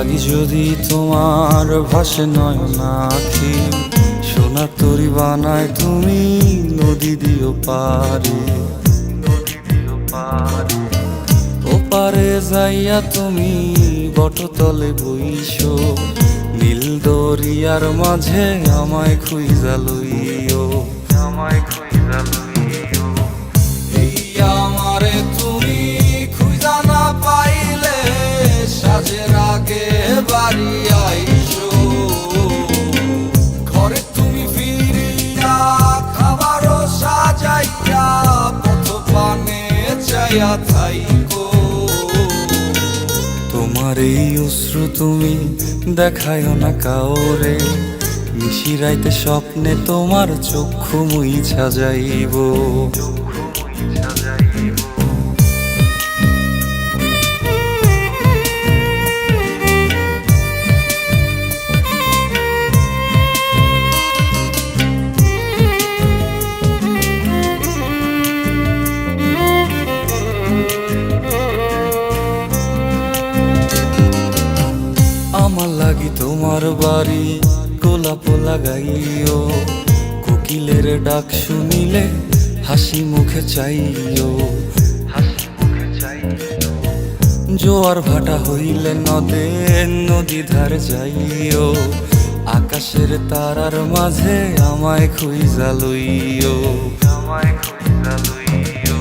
লাগি যদি তোমার ভাসে নয়ন আঁখি, সোনার তরি বানায় তুমি নদী দিও পারে। ওপারে যাইয়া তুমি বটতলে বইসো, নীল দরিয়ার মাঝে আমায় খুঁজা লইও, আমায় খুঁজা লইও। এই আমারে তুমি খুঁজা না পাইলে সাজের আগে বাড়ি আইসো, ঘরে তুমি ফিরিয়া খাবারও সাজাইয়া পথ পানে চাইয়া থাইকো। তোমার এই অশ্রু তুমি দেখায়ও না কাউরে, নিশিরাইতে স্বপ্নে তোমার চক্ষু মুইছা যাইব। আমার লাগি তোমার বাড়ি গোলাপ লাগাইও, কোকিলের ডাক শুনিলে হাসি মুখে চাইও, জোয়ার ভাটা হইলে নদে নদী ধার যাইও, আকাশের তারার মাঝে আমায় খুঁজা লইও, আমায় খুঁজা লইও।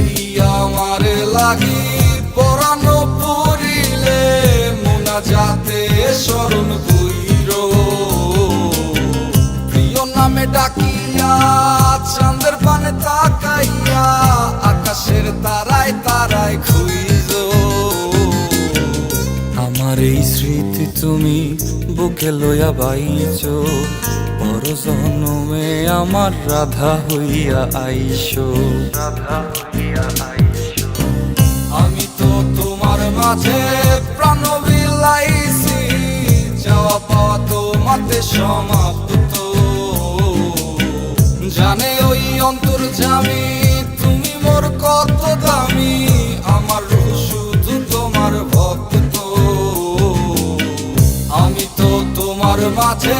এই আমারে লাগি পরানো পড়িলে যাতে স্মরণ কইরো, প্রিয় নামে ডাকিয়া চাঁদের পানে তাকাইয়া আকাশের তারায় তারায় খুঁজো। আমার এই স্মৃতি তুমি বুকে লইয়া বাইছো, পর জন্মে আমার রাধা হইয়া আইসো, রাধা হইয়া আইসো। আমি তো তোমার মাঝে প্রাণ বিলাইছি, যাওয়া পাওয়া তোমাতে সমাপ্ত। জানে ওই অন্তর্যামী তুমি মোর কত দামি, আমার রূহ শুধু তোমার ভক্ত। আমি তো তোমার মাঝে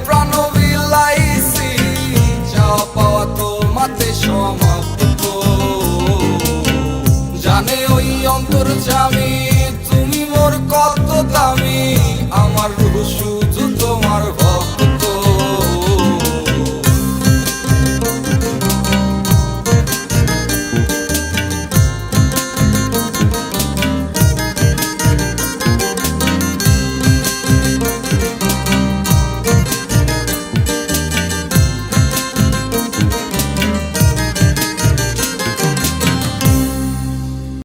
প্রাণ বিলাইছি, যাওয়া পাওয়া তোমাতে সমাপ্ত। জানে ওই অন্তর্যামী তুমি মোর কত দামি, আমার রূহ